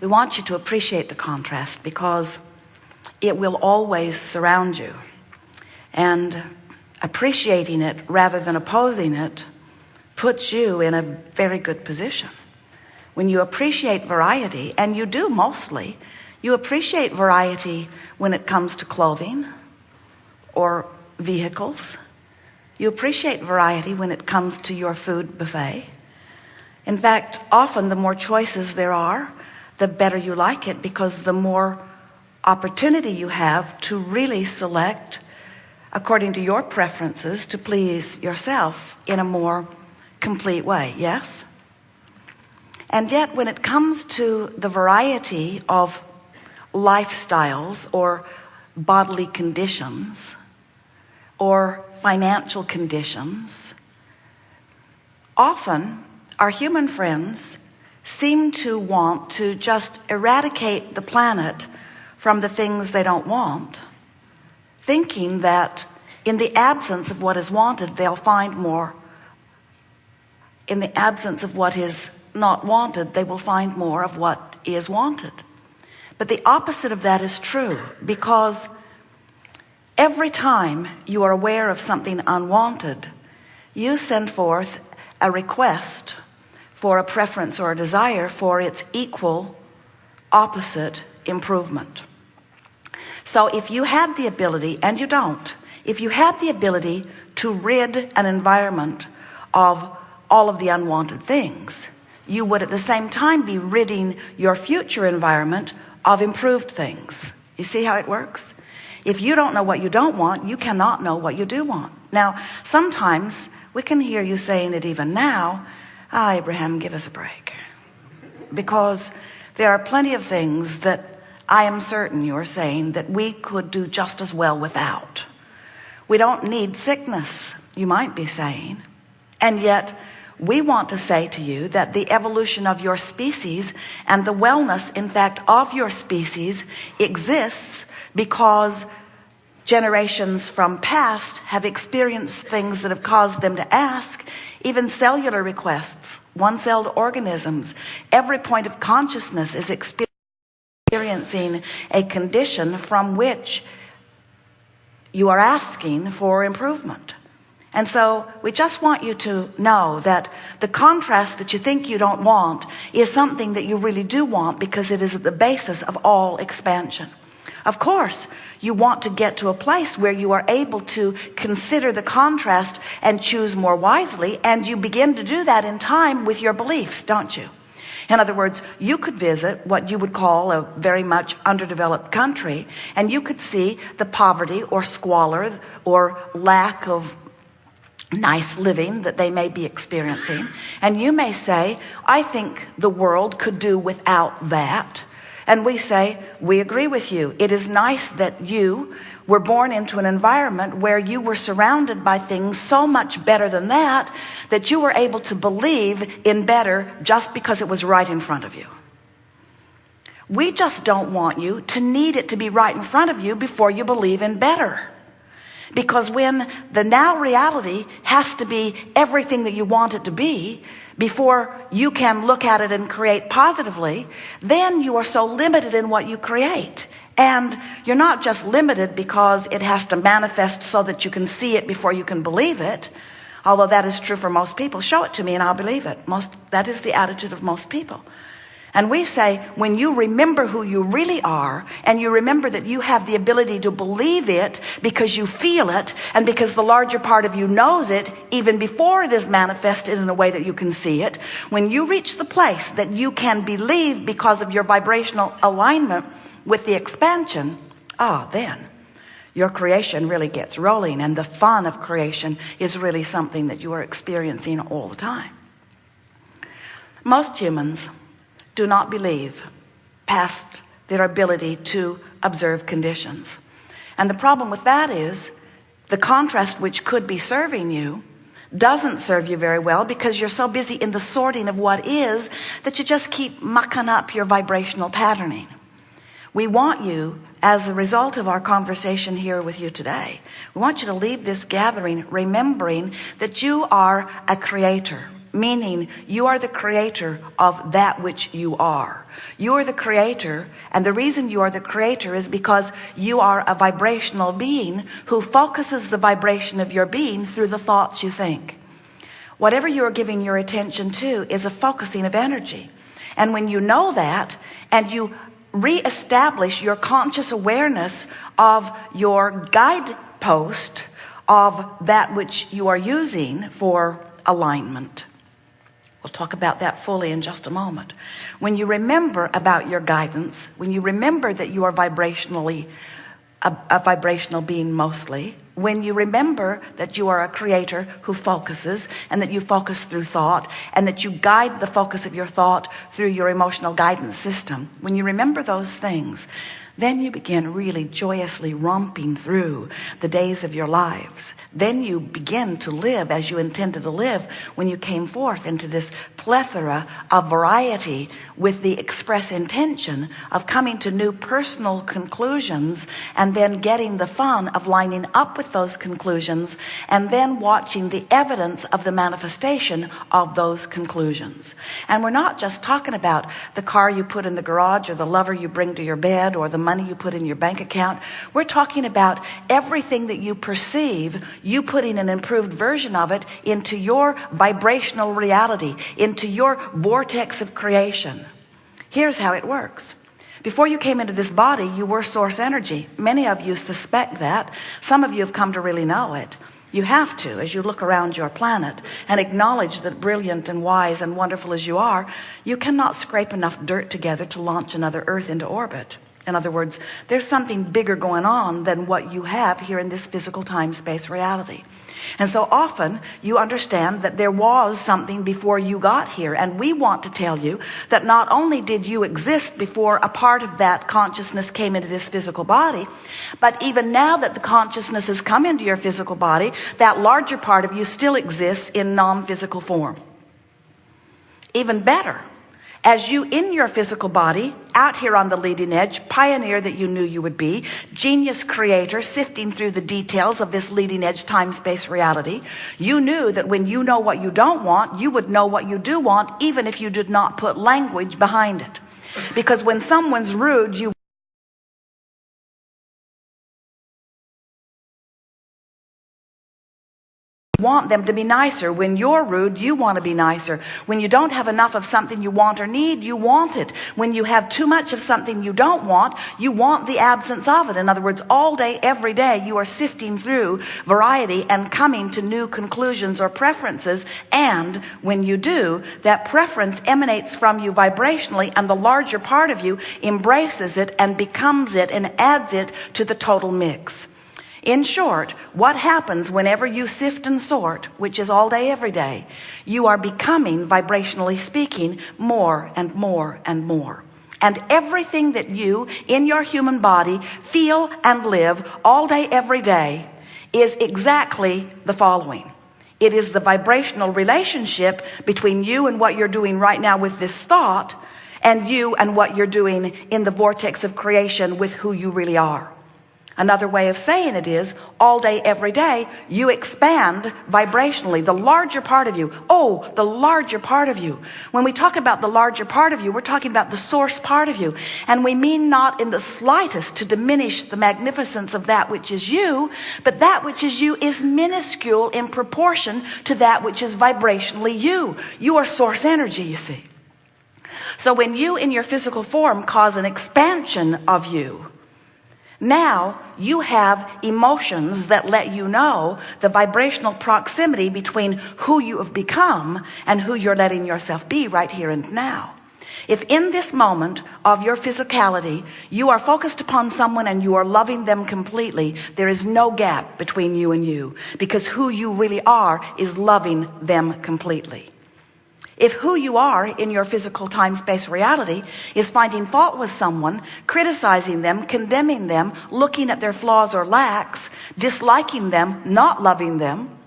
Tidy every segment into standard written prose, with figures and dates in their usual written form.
We want you to appreciate the contrast because it will always surround you. And appreciating it rather than opposing it puts you in a very good position. When you appreciate variety, and you do mostly, you appreciate variety when it comes to clothing or vehicles. You appreciate variety when it comes to your food buffet. In fact, often the more choices there are, the better you like it, because the more opportunity you have to really select according to your preferences to please yourself in a more complete way. Yes? And yet when it comes to the variety of lifestyles or bodily conditions or financial conditions, often our human friends seem to want to just eradicate the planet from the things they don't want, thinking that in the absence of what is wanted, they'll find more. In the absence of what is not wanted, they will find more of what is wanted. But the opposite of that is true, because every time you are aware of something unwanted, you send forth a request for a preference or a desire for its equal opposite improvement. So if you had the ability, and you don't, if you had the ability to rid an environment of all of the unwanted things, you would at the same time be ridding your future environment of improved things. You see how it works? If you don't know what you don't want, you cannot know what you do want. Now, sometimes we can hear you saying it even now, Abraham, give us a break. Because there are plenty of things that I am certain you're saying that we could do just as well without. We don't need sickness, you might be saying. And yet we want to say to you that the evolution of your species and the wellness, in fact, of your species exists because generations from past have experienced things that have caused them to ask, even cellular requests, one-celled organisms. Every point of consciousness is experiencing a condition from which you are asking for improvement. And so we just want you to know that the contrast that you think you don't want is something that you really do want, because it is at the basis of all expansion. Of course, you want to get to a place where you are able to consider the contrast and choose more wisely, and you begin to do that in time with your beliefs, don't you? In other words, you could visit what you would call a very much underdeveloped country, and you could see the poverty or squalor or lack of nice living that they may be experiencing. And you may say, I think the world could do without that. And we say, we agree with you. It is nice that you were born into an environment where you were surrounded by things so much better than that, that you were able to believe in better just because it was right in front of you. We just don't want you to need it to be right in front of you before you believe in better. Because when the now reality has to be everything that you want it to be before you can look at it and create positively, then you are so limited in what you create. And you're not just limited because it has to manifest so that you can see it before you can believe it, although that is true for most people. Show it to me and I'll believe it. That is the attitude of most people. And we say, when you remember who you really are, and you remember that you have the ability to believe it because you feel it, and because the larger part of you knows it even before it is manifested in a way that you can see it, when you reach the place that you can believe because of your vibrational alignment with the expansion, then your creation really gets rolling, and the fun of creation is really something that you are experiencing all the time. Most humans do not believe past their ability to observe conditions. And the problem with that is the contrast which could be serving you doesn't serve you very well, because you're so busy in the sorting of what is that you just keep mucking up your vibrational patterning. We want you, as a result of our conversation here with you today, we want you to leave this gathering remembering that you are a creator. meaning you are the creator of that which you are. You are the creator, and the reason you are the creator is because you are a vibrational being who focuses the vibration of your being through the thoughts you think. Whatever you are giving your attention to is a focusing of energy. And when you know that, and you reestablish your conscious awareness of your guidepost of that which you are using for alignment. We'll talk about that fully in just a moment. When you remember about your guidance, when you remember that you are vibrationally a vibrational being mostly, when you remember that you are a creator who focuses, and that you focus through thought, and that you guide the focus of your thought through your emotional guidance system, when you remember those things, then you begin really joyously romping through the days of your lives. Then you begin to live as you intended to live when you came forth into this plethora of variety with the express intention of coming to new personal conclusions, and then getting the fun of lining up with those conclusions, and then watching the evidence of the manifestation of those conclusions. And we're not just talking about the car you put in the garage, or the lover you bring to your bed, or the money you put in your bank account. We're talking about everything that you perceive, you putting an improved version of it into your vibrational reality, into your vortex of creation. Here's how it works. Before you came into this body, you were source energy. Many of you suspect that. Some of you have come to really know it. You have to, as you look around your planet and acknowledge that brilliant and wise and wonderful as you are, you cannot scrape enough dirt together to launch another Earth into orbit. In other words, there's something bigger going on than what you have here in this physical time-space reality. And so often you understand that there was something before you got here. And we want to tell you that not only did you exist before a part of that consciousness came into this physical body, but even now that the consciousness has come into your physical body, that larger part of you still exists in non-physical form. Even better, as you in your physical body, out here on the leading edge, pioneer that you knew you would be, genius creator, sifting through the details of this leading edge time-space reality, you knew that when you know what you don't want, you would know what you do want, even if you did not put language behind it. Because when someone's rude, you want them to be nicer. When you're rude, you want to be nicer. When you don't have enough of something you want or need, you want it. When you have too much of something you don't want, you want the absence of it. In other words, all day, every day, you are sifting through variety and coming to new conclusions or preferences. And when you do, that preference emanates from you vibrationally, and the larger part of you embraces it and becomes it and adds it to the total mix. In short, what happens whenever you sift and sort, which is all day, every day, you are becoming, vibrationally speaking, more and more and more. And everything that you, in your human body, feel and live all day, every day, is exactly the following. It is the vibrational relationship between you and what you're doing right now with this thought, and you and what you're doing in the vortex of creation with who you really are. Another way of saying it is, all day, every day, you expand vibrationally. The larger part of you. Oh, the larger part of you. When we talk about the larger part of you, we're talking about the source part of you. And we mean not in the slightest to diminish the magnificence of that which is you, but that which is you is minuscule in proportion to that which is vibrationally you. You are source energy, you see. So when you in your physical form cause an expansion of you, now you have emotions that let you know the vibrational proximity between who you have become and who you're letting yourself be right here and now. If in this moment of your physicality, you are focused upon someone and you are loving them completely, there is no gap between you and you, because who you really are is loving them completely. If who you are in your physical time-space reality is finding fault with someone, criticizing them, condemning them, looking at their flaws or lacks, disliking them, not loving them,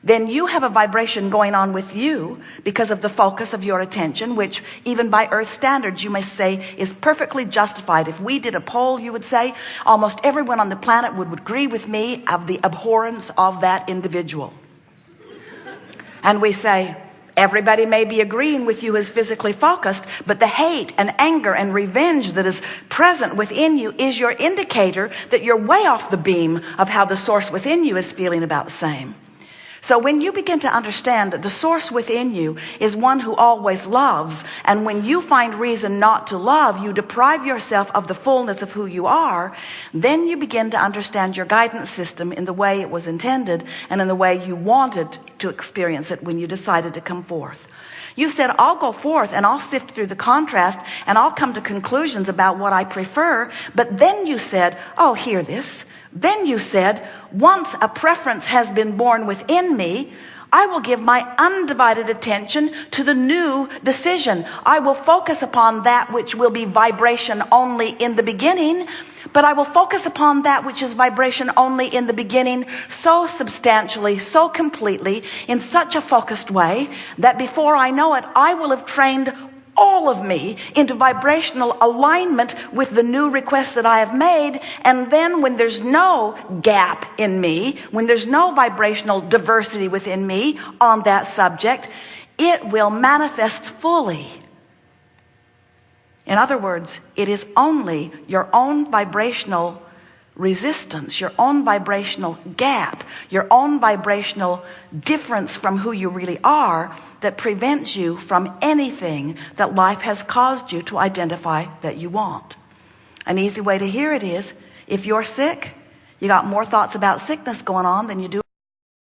then you have a vibration going on with you because of the focus of your attention, which even by earth standards you may say is perfectly justified. If we did a poll, you would say almost everyone on the planet would agree with me of the abhorrence of that individual. And we say, Everybody may be agreeing with you as physically focused, but the hate and anger and revenge that is present within you is your indicator that you're way off the beam of how the source within you is feeling about the same. So when you begin to understand that the source within you is one who always loves, and when you find reason not to love, you deprive yourself of the fullness of who you are, then you begin to understand your guidance system in the way it was intended and in the way you wanted to experience it when you decided to come forth. You said, I'll go forth and I'll sift through the contrast and I'll come to conclusions about what I prefer. But then you said, oh, hear this. Then you said, once a preference has been born within me, I will give my undivided attention to the new decision. I will focus upon that which will be vibration only in the beginning, but I will focus upon that which is vibration only in the beginning so substantially, so completely, in such a focused way that before I know it, I will have trained all of me into vibrational alignment with the new request that I have made. And then when there's no gap in me, when there's no vibrational diversity within me on that subject, it will manifest fully. In other words, it is only your own vibrational resistance, your own vibrational gap, your own vibrational difference from who you really are that prevents you from anything that life has caused you to identify that you want. An easy way to hear it is, if you're sick, you got more thoughts about sickness going on than you do